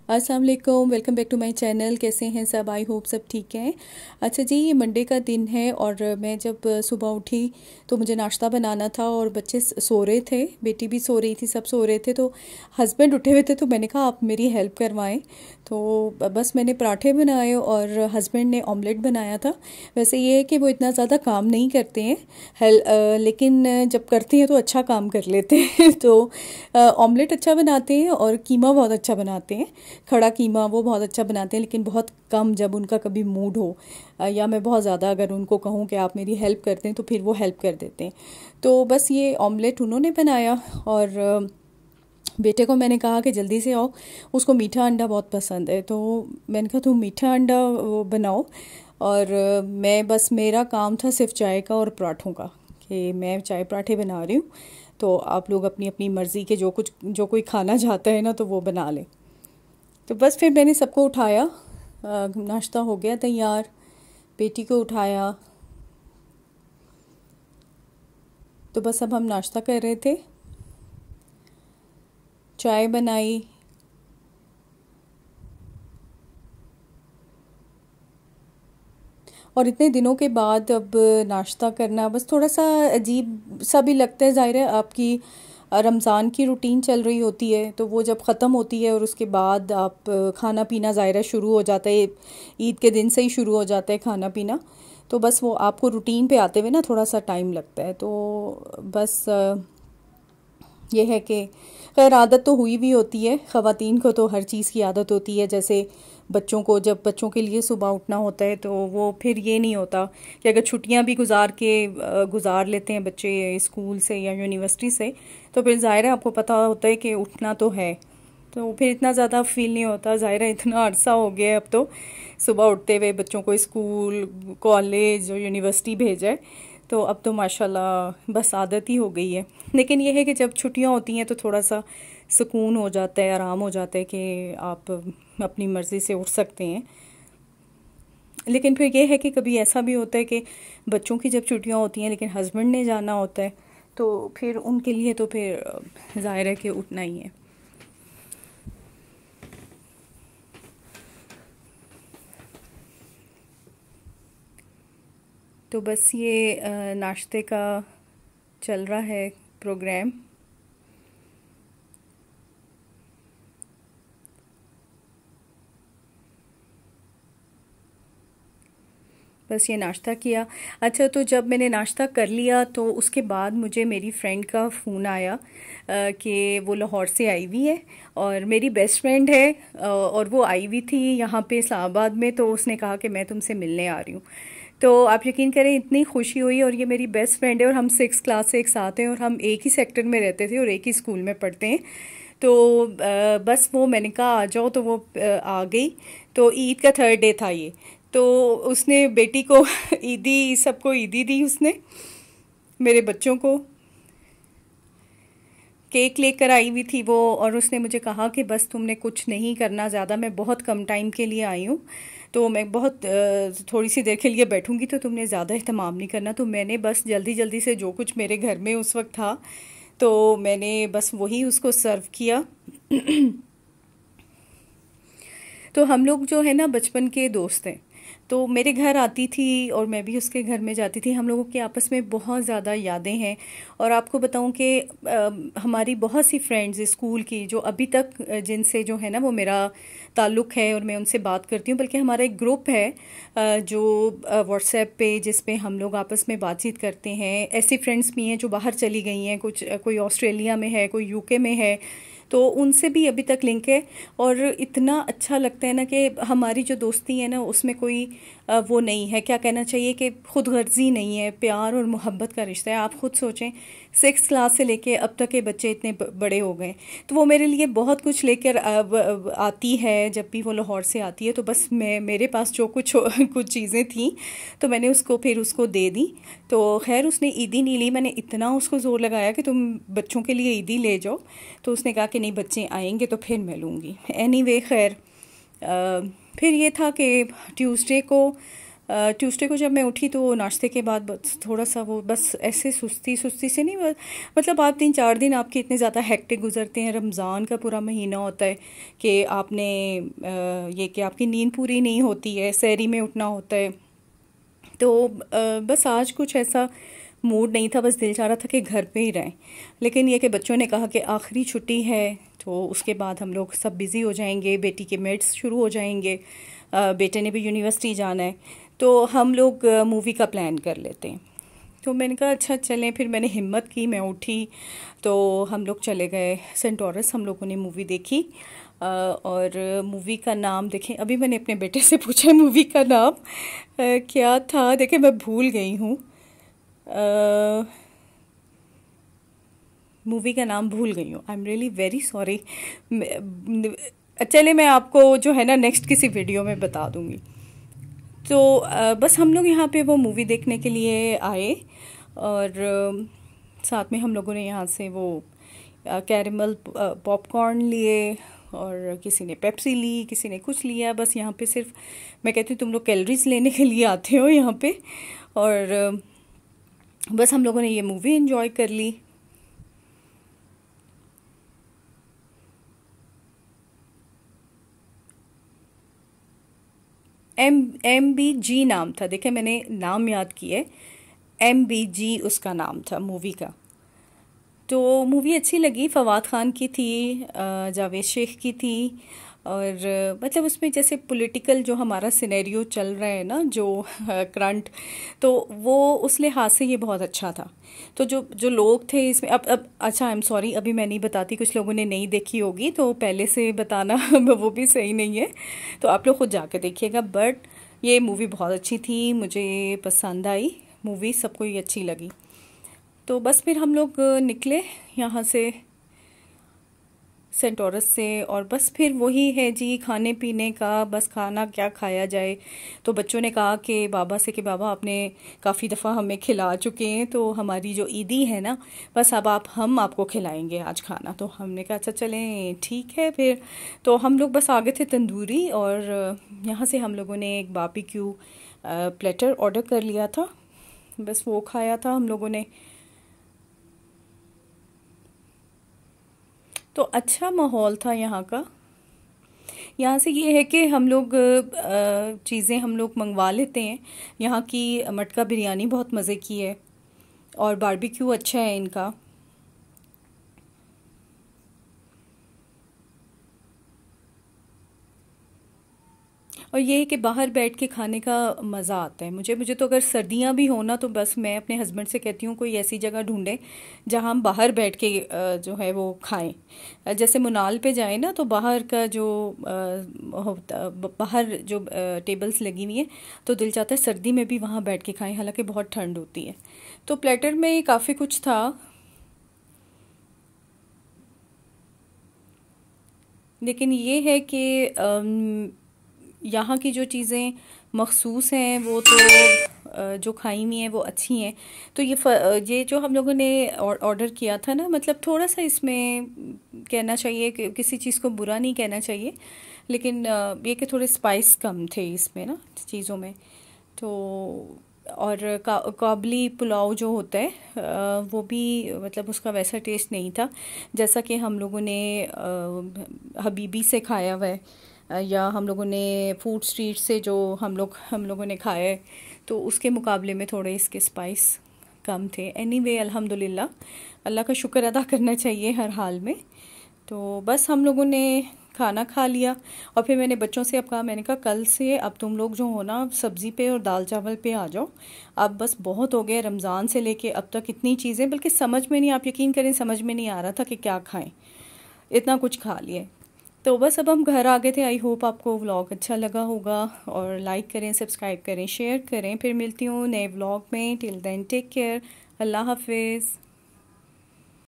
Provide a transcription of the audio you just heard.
अस्सलाम वालेकुम, welcome back to my channel. कैसे हैं सब? आई होप सब ठीक हैं। अच्छा जी, ये मंडे का दिन है और मैं जब सुबह उठी तो मुझे नाश्ता बनाना था और बच्चे सो रहे थे, बेटी भी सो रही थी, सब सो रहे थे। तो हस्बैंड उठे हुए थे तो मैंने कहा आप मेरी हेल्प करवाएं। तो बस मैंने पराठे बनाए और हस्बैंड ने ऑमलेट बनाया था। वैसे ये है कि वो इतना ज़्यादा काम नहीं करते हैं, लेकिन जब करते हैं तो अच्छा काम कर लेते हैं। तो ऑमलेट अच्छा बनाते हैं और कीमा बहुत अच्छा बनाते हैं। खड़ा कीमा वो बहुत अच्छा बनाते हैं, लेकिन बहुत कम जब उनका कभी मूड हो या मैं बहुत ज़्यादा अगर उनको कहूँ कि आप मेरी हेल्प करते हैं तो फिर वो हेल्प कर देते हैं। तो बस ये ऑमलेट उन्होंने बनाया और बेटे को मैंने कहा कि जल्दी से आओ, उसको मीठा अंडा बहुत पसंद है। तो मैंने कहा तुम मीठा अंडा वो बनाओ और मैं बस मेरा काम था सिर्फ चाय का और पराठों का, कि मैं चाय पराठे बना रही हूँ। तो आप लोग अपनी अपनी मर्ज़ी के जो कोई खाना चाहता है ना तो वो बना लें। तो बस फिर मैंने सबको उठाया, नाश्ता हो गया तैयार, बेटी को उठाया। तो बस अब हम नाश्ता कर रहे थे, चाय बनाई। और इतने दिनों के बाद अब नाश्ता करना बस थोड़ा सा अजीब सा भी लगता है। ज़ाहिर है आपकी रमज़ान की रूटीन चल रही होती है तो वो जब ख़त्म होती है और उसके बाद आप खाना पीना ज़ाहिर है शुरू हो जाता है, ईद के दिन से ही शुरू हो जाता है खाना पीना। तो बस वो आपको रूटीन पे आते हुए ना थोड़ा सा टाइम लगता है। तो बस ये है कि खैर आदत तो हुई भी होती है, ख़वातीन को तो हर चीज़ की आदत होती है। जैसे बच्चों को, जब बच्चों के लिए सुबह उठना होता है तो वो फिर ये नहीं होता कि अगर छुट्टियां भी गुजार लेते हैं बच्चे स्कूल से या यूनिवर्सिटी से, तो फिर ज़ाहिर है आपको पता होता है कि उठना तो है। तो फिर इतना ज़्यादा फील नहीं होता। ज़ाहिर है इतना अरसा हो गया है अब तो सुबह उठते हुए बच्चों को स्कूल, कॉलेज और यूनिवर्सिटी भेजा है, तो अब तो माशाल्लाह बस आदत ही हो गई है। लेकिन यह है कि जब छुट्टियां होती हैं तो थोड़ा सा सुकून हो जाता है, आराम हो जाता है कि आप अपनी मर्ज़ी से उठ सकते हैं। लेकिन फिर यह है कि कभी ऐसा भी होता है कि बच्चों की जब छुट्टियां होती हैं लेकिन हस्बैंड ने जाना होता है तो फिर उनके लिए तो फिर ज़ाहिर है कि उठना ही है। तो बस ये नाश्ते का चल रहा है प्रोग्राम। बस ये नाश्ता किया। अच्छा, तो जब मैंने नाश्ता कर लिया तो उसके बाद मुझे मेरी फ्रेंड का फ़ोन आया कि वो लाहौर से आई हुई है और मेरी बेस्ट फ्रेंड है, और वो आई हुई थी यहाँ पे इस्लामाबाद में। तो उसने कहा कि मैं तुमसे मिलने आ रही हूँ। तो आप यकीन करें इतनी खुशी हुई। और ये मेरी बेस्ट फ्रेंड है और हम 6 क्लास से एक साथ हैं और हम एक ही सेक्टर में रहते थे और एक ही स्कूल में पढ़ते हैं। तो बस वो मैंने कहा आ जाओ, तो वो आ गई। तो ईद का 3rd डे था ये। तो उसने बेटी को ईदी, सबको ईदी दी उसने, मेरे बच्चों को केक लेकर आई हुई थी वो। और उसने मुझे कहा कि बस तुमने कुछ नहीं करना ज़्यादा, मैं बहुत कम टाइम के लिए आई हूँ तो मैं बहुत थोड़ी सी देर के लिए बैठूंगी, तो तुमने ज़्यादा अहतमाम नहीं करना। तो मैंने बस जल्दी जल्दी से जो कुछ मेरे घर में उस वक्त था तो मैंने बस वही उसको सर्व किया। तो हम लोग जो है ना बचपन के दोस्त हैं। तो मेरे घर आती थी और मैं भी उसके घर में जाती थी। हम लोगों के आपस में बहुत ज़्यादा यादें हैं। और आपको बताऊं कि हमारी बहुत सी फ्रेंड्स स्कूल की जो अभी तक जिनसे जो है ना वो मेरा ताल्लुक़ है और मैं उनसे बात करती हूँ। बल्कि हमारा एक ग्रुप है जो व्हाट्सएप पे, जिस पे हम लोग आपस में बातचीत करते हैं। ऐसी फ्रेंड्स भी हैं जो बाहर चली गई हैं, कुछ कोई ऑस्ट्रेलिया में है, कोई यूके में है, तो उनसे भी अभी तक लिंक है। और इतना अच्छा लगता है ना कि हमारी जो दोस्ती है ना उसमें कोई वो नहीं है, क्या कहना चाहिए, कि खुद गर्जी नहीं है, प्यार और मोहब्बत का रिश्ता है। आप खुद सोचें 6 क्लास से लेके अब तक के बच्चे इतने बड़े हो गए। तो वो मेरे लिए बहुत कुछ लेकर आती है। जब भी वो लाहौर से आती है तो बस मेरे पास जो कुछ कुछ चीज़ें थी तो मैंने उसको फिर उसको दे दी। तो खैर उसने ईदी नहीं ली। मैंने इतना उसको ज़ोर लगाया कि तुम बच्चों के लिए ईदी ले जाओ, तो उसने कहा कि नहीं बच्चे आएंगे तो फिर मैं लूँगी। एनीवे खैर फिर ये था कि ट्यूसडे को ट्यूसडे को जब मैं उठी तो नाश्ते के बाद बस थोड़ा सा वो बस ऐसे सुस्ती सुस्ती से नहीं, मतलब आप 3-4 दिन आपके इतने ज़्यादा हेक्टिक गुजरते हैं। रमज़ान का पूरा महीना होता है कि आपने ये कि आपकी नींद पूरी नहीं होती है, सहरी में उठना होता है। तो बस आज कुछ ऐसा मूड नहीं था, बस दिल चाह रहा था कि घर पे ही रहें। लेकिन ये कि बच्चों ने कहा कि आखिरी छुट्टी है तो उसके बाद हम लोग सब बिज़ी हो जाएंगे, बेटी के मिड्स शुरू हो जाएंगे, बेटे ने भी यूनिवर्सिटी जाना है, तो हम लोग मूवी का प्लान कर लेते हैं। तो मैंने कहा अच्छा चलें। फिर मैंने हिम्मत की, मैं उठी तो हम लोग चले गए सेंटोरस। हम लोगों ने मूवी देखी और मूवी का नाम देखें, अभी मैंने अपने बेटे से पूछा मूवी का नाम क्या था, देखें मैं भूल गई हूँ, मूवी का नाम भूल गई हूँ। I am really very sorry. चले मैं आपको जो है ना नेक्स्ट किसी वीडियो में बता दूँगी। तो बस हम लोग यहाँ पे वो मूवी देखने के लिए आए और साथ में हम लोगों ने यहाँ से वो कैरेमल पॉपकॉर्न लिए और किसी ने पेप्सी ली, किसी ने कुछ लिया। बस यहाँ पे सिर्फ मैं कहती हूँ तुम लोग कैलोरीज लेने के लिए आते हो यहाँ पे। और बस हम लोगों ने ये मूवी एंजॉय कर ली। MBG नाम था, देखे मैंने नाम याद किए, MBG उसका नाम था मूवी का। तो मूवी अच्छी लगी, फवाद ख़ान की थी, जावेद शेख की थी। और मतलब उसमें जैसे पॉलिटिकल जो हमारा सिनेरियो चल रहा है ना, जो करंट, तो वो उस लिहाज से ये बहुत अच्छा था। तो जो जो लोग थे इसमें, अब अच्छा आई एम सॉरी अभी मैं नहीं बताती, कुछ लोगों ने नहीं देखी होगी तो पहले से बताना वो भी सही नहीं है, तो आप लोग खुद जाके देखिएगा। बट ये मूवी बहुत अच्छी थी, मुझे पसंद आई मूवी, सबको ही अच्छी लगी। तो बस फिर हम लोग निकले यहाँ से सेंटोरस से, और बस फिर वही है जी खाने पीने का, बस खाना क्या खाया जाए। तो बच्चों ने कहा कि बाबा से कि बाबा आपने काफ़ी दफ़ा हमें खिला चुके हैं, तो हमारी जो ईदी है ना, बस अब हम आपको खिलाएंगे आज खाना। तो हमने कहा अच्छा चलें ठीक है फिर। तो हम लोग बस आ गए थे तंदूरी, और यहाँ से हम लोगों ने एक बारबेक्यू प्लेटर ऑर्डर कर लिया था, बस वो खाया था हम लोगों ने। तो अच्छा माहौल था यहाँ का। यहाँ से ये है कि हम लोग चीज़ें हम लोग मंगवा लेते हैं। यहाँ की मटका बिरयानी बहुत मज़े की है और बारबेक्यू अच्छा है इनका। और ये है कि बाहर बैठ के खाने का मज़ा आता है। मुझे तो अगर सर्दियाँ भी हो ना, तो बस मैं अपने हस्बैंड से कहती हूँ कोई ऐसी जगह ढूंढें जहाँ हम बाहर बैठ के जो है वो खाएं। जैसे मुनाल पे जाएं ना, तो बाहर का जो बाहर जो टेबल्स लगी हुई हैं, तो दिल चाहता है सर्दी में भी वहाँ बैठ के खाएं, हालांकि बहुत ठंड होती है। तो प्लेटर में काफ़ी कुछ था, लेकिन ये है कि यहाँ की जो चीज़ें मखसूस हैं वो तो जो खाई हुई हैं वो अच्छी हैं। तो ये जो हम लोगों ने ऑर्डर किया था ना, मतलब थोड़ा सा इसमें कहना चाहिए कि किसी चीज़ को बुरा नहीं कहना चाहिए, लेकिन ये कि थोड़े स्पाइस कम थे इसमें ना चीज़ों में। तो और काबली पुलाव जो होता है वो भी मतलब उसका वैसा टेस्ट नहीं था जैसा कि हम लोगों ने हबीबी से खाया हुआ है, या हम लोगों ने फूड स्ट्रीट से जो हम लोगों ने खाया है, तो उसके मुकाबले में थोड़े इसके स्पाइस कम थे। एनीवे अल्हम्दुलिल्लाह, अल्लाह का शुक्र अदा करना चाहिए हर हाल में। तो बस हम लोगों ने खाना खा लिया, और फिर मैंने बच्चों से अब कहा, मैंने कहा कल से अब तुम लोग जो हो ना सब्ज़ी पे और दाल चावल पे आ जाओ, अब बस बहुत हो गए रमज़ान से लेके अब तक इतनी चीज़ें, बल्कि समझ में नहीं, आप यकीन करें समझ में नहीं आ रहा था कि क्या खाएं, इतना कुछ खा लिए। तो बस अब हम घर आ गए थे। आई होप आपको व्लॉग अच्छा लगा होगा, और लाइक करें, सब्सक्राइब करें, शेयर करें। फिर मिलती हूँ नए व्लॉग में। टिल देन टेक केयर, अल्लाह हाफिज़।